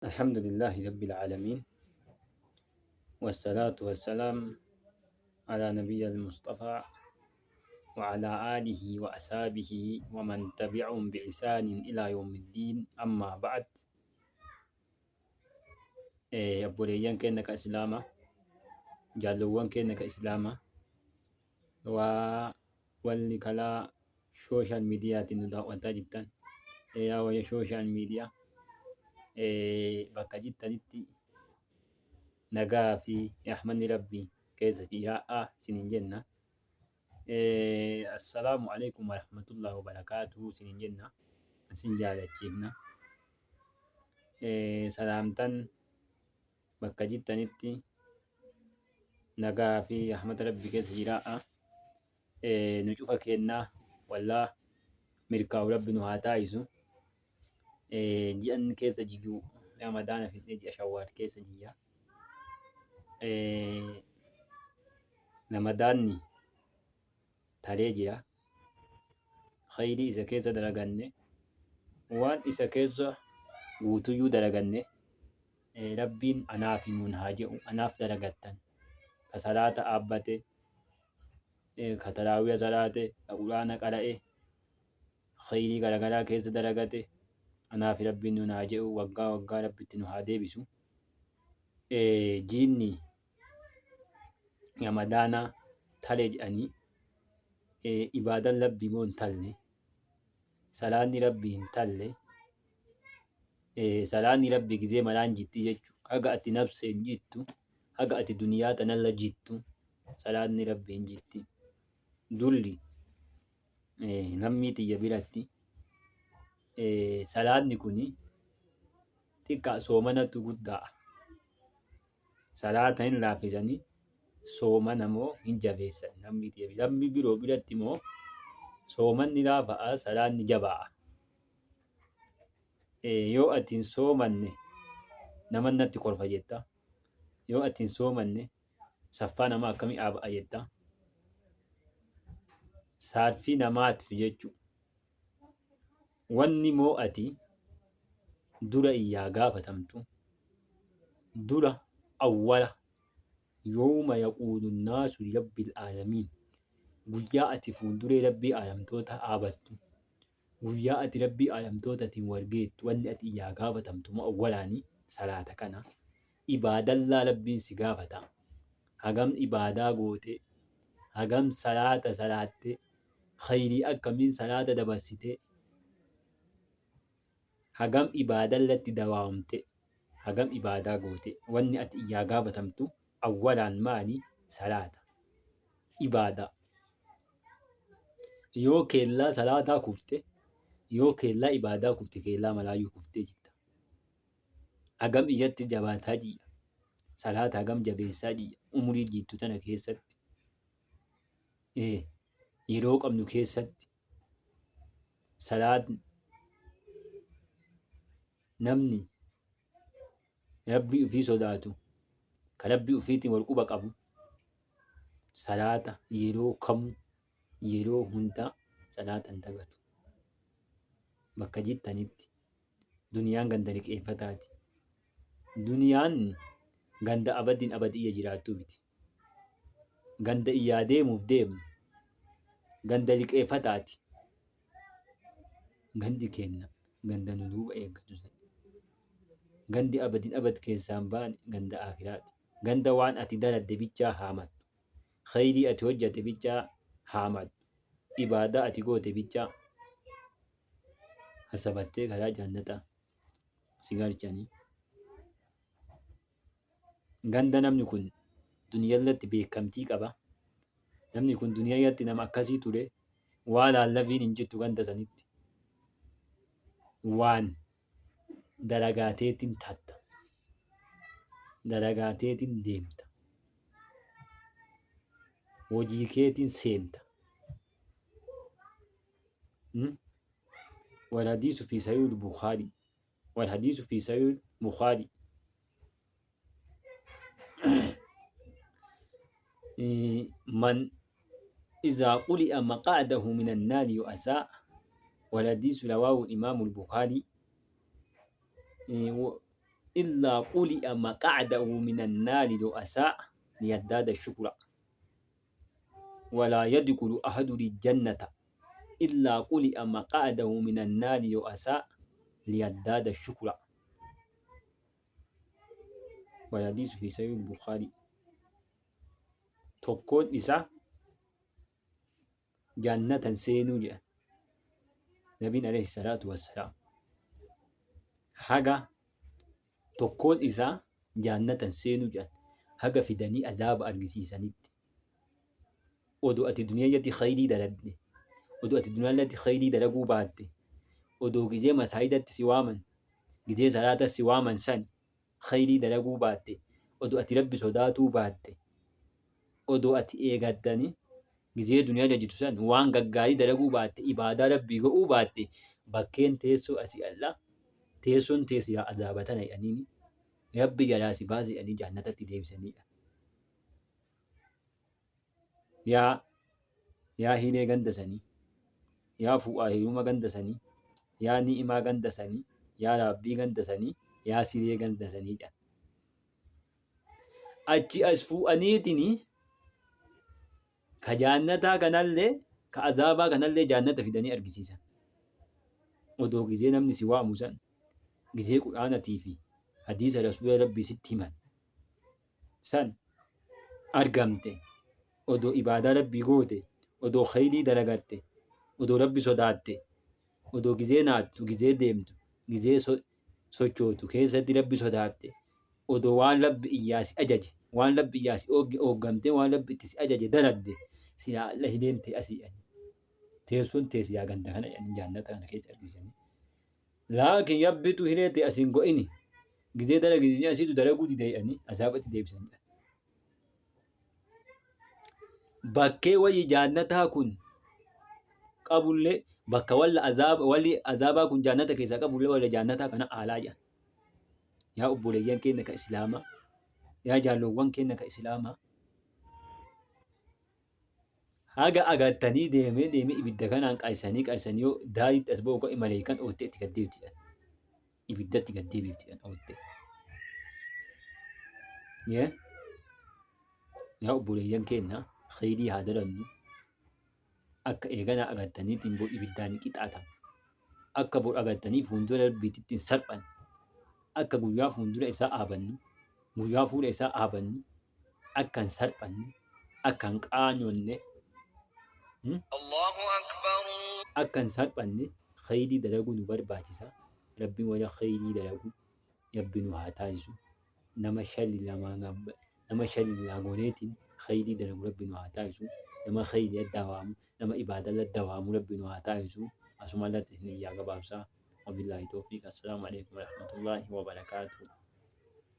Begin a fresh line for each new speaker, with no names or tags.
الحمد لله رب العالمين، والصلاة والسلام على نبي المصطفى وعلى آله وأصحابه ومن تبعهم بإحسان إلى يوم الدين. أما بعد، أبوليان كأنك إسلاما، جالوان كأنك إسلاما، واللي كلا سوشيال ميديا تندى وتجتن يا ويا سوشيال ميديا bakka jirtanitti nagaa fi rahmanni rabbii keessa jiraadhaa isiniin jenna. Assalaamu alaikum warahmatullahi wabarakaatuhu isiniin jenna. Isin jaalachiifna. Salaamtan bakka jirtanitti nagaa fi rahmata rabbii keessa jiraadhaa. Nu cufa kennaa wallaa milkaa'u rabbi nu haa taasisu. Ji'an keessa jiru ramadaana fixee ji'a shawwaal keessa jira. Ramadaanni talee jira. Khayrii isa keessa dalaganne waan isa keessa guutuyyuu dalaganne rabbiin anaaf nuun haa jedhu. Anaaf dalagattan ka salaata dhaabbate, ka taraawiya salaate, ka quraana qara'e, khayrii garagaraa keessa dalagate anaaf rabbiin nuun haa jedhu. Waggaa waggaa rabbitti nu haa deebisu. Jiinni ramadaanaa talee jedhanii ibaadaan rabbii moo hin talle, salaanni rabbii hin talle, salaanni rabbii gizee maraan jitti jechuudha. Haga ati nafseen jittu, haga ati duniyaa tanarra jittu salaanni rabbii hin jitti. Dulli lammii xiyya biratti salaanni kuni xiqqaa soomanatu guddaa. Salaata hin laaffisanii soomana moo hin jabeessan lammii xiyya. Lammii biroo biratti moo soomanni laafaa salaanni jabaa. Yoo ati hin soomanne nama natti kolfa jetta. Yoo ati hin soomanne saffaa namaa akkamii dhaaba'a jetta. Saaffii namaatiif jechuudha. Wanni moo ati dura iyyaa gaafatamtu dura awwala yooma yaquulu nnaasu lirabbil aalamiin, guyyaa ati fuulduree rabbii aalamtoota dhaabattu, guyyaa ati rabbii aalamtootatiin wal geettu, wanni ati iyyaa gaafatamtu moo awwalaanii salaata kana. Ibaadallaa rabbiin si gaafata. Hagam ibaadaa goote, hagam salaata salaatte, khayrii akkamiin salaata dabarsite, hagam ibaadallatti dawaamte, hagam ibaadaa goote. Wanni ati iyyaa gaafatamtu awwalaan maali? Salaata, ibaadaa. Yoo keellaa salaataa kufte, yoo keellaa ibaadaa kufte, keellaa malaayyuu kuftee jirta. Hagam ijatti jabaataa jira. Salaata hagam jabeessaa jira umurii jirtu tana keessatti. Yeroo qabnu keessatti salaatni namni rabbii ofii sodaatu, ka rabbii ofiitiin wal quba qabu salaata yeroo kamuu yeroo hundaa salaata hin dagatu. Bakka jirtanitti duniyaan ganda liqeeffataati. Duniyaan ganda abadiin abadiyya jiraattu miti. Ganda iyyaa deemuuf deemnu ganda liqeeffataati. Gandi keenya ganda nu duuba eeggatu sana. Gandi abadiin abad keessaan baane ganda akhiraati. Ganda waan ati daladde bichaa haamattu, khayrii ati hojjate bichaa haamattu, ibaadaa ati goote bichaa hasabattee karaa jannataa si galchanii. Ganda namni kun duniyaarratti beekamtii qaba. Namni kun duniyaarratti nama akkasii ture. Waa laallafiin hin jirtu ganda sanitti. Waan dalagaateetiin tatta, dalagaateetiin deemta, hojii keetiin seenta. والحديث في صحيح البخاري والحديث في صحيح البخاري من إذا قلئ مقعده من النار يؤساء. والحديث رواه الإمام البخاري. إلا قلئ مقعده من النار لو أساء ليزداد الشكر ولا يدخل أحد الجنة إلا قلئ مقعده من النار لو أساء ليزداد الشكر. والحديث في صحيح البخاري. tokkoon isaa jannatan seenuu jedhan nabiin alayhi salaatu wassalaam. Haga tokkoon isaa jannatan seenuu jedhan haga fidanii azaaba argisiisanitti. Odoo ati duniyaatti khayrii daladde, odoo ati duniyaatti khayrii dalaguu baatte, odoo gizee masaayidatti si waaman, gizee salaata si waaman san khayrii dalaguu baatte, odoo ati rabbi sodaatuu baatte, odoo ati eegattani gizee duniyaa jirtu san waan gaggaarii dalaguu baatte, ibaadaa rabbii godhuu baatte, bakkeen teessoo asii alla teessoon teessi yaa azaabatan jedhaniini rabbi jalaa si baase jedhanii jannatatti deebisanidha. Yaa hilee ganda sanii, yaa fuudhaa heeruma ganda sanii, yaa ni'imaa ganda sanii, yaa rabbii ganda sanii, yaa siree ganda saniidha. Achi as fuudhaniitini ka jannataa kanallee ka azaabaa kanallee jannata fidanii argisiisan. Odoo gizee namni si waamu san gizee quraanatii fi hadiisa rasuula rabbii sitti himan san argamte, odoo ibaadaa rabbii goote, odoo khayrii dalagatte, odoo rabbi sodaatte, odoo gizee naattu, gizee deemtu, gizee sochootu keessatti rabbi sodaatte, odoo waan rabbi iyyaasi ajaje, waan rabbi iyyaasi hooggamtee waan rabbi itti si ajaje daladde silaa alla hileen ta'e asii teessoon teessi yaa ganda kana jedhanii jannata kana keessa argisanii. Laakiin rabbitu hilee ta'e asiin go'ini gizee dalagii asiitu dalaguu dide jedhanii azaabatti deebisanidha. Bakkee wayii jannataa kun qabullee bakka walli azaabaa kun jannata keessaa qabullee warra jannataa kana aalaa jedhan. Yaa obboleeyyan keenya ka islaamaa, yaa jaalowwan keenya ka islaamaa, haga agattanii deemee ibidda kanaan qaayisanii yoo daariitti as ba'u go'i maleekan oottee itti gaddeebitidha. Ibiddatti gaddeebitidha oottee. Yaa obboleeyyan keenya khayrii haa dalannu. Akka eegana agattaniitiin bor ibiddaan qixaatan. Akka bor agattanii fuuldura rabbiitti hin salphan. Akka guyyaa fuuldura isaa dhaabannu, guyyaa fuula isaa dhaabannu, akka hin salphanne, akka hin qaanonne, akka hin salphanne khayrii dalaguu nu barbaachisa. Rabbiin warra khayrii dalagu rabbi nu haa taasisu. Nama shalli laagoneetiin khayrii dalagu rabbi nu haa taasisu. Nama khayrii adda waamu, nama ibaadaa adda waamu rabbi nu haa taasisu. Asuma irratti isin iyyaa gabaabsaa. Wabillahi tawfiiq. Assalaamu alaikum warahmatullahi wabarakatuh.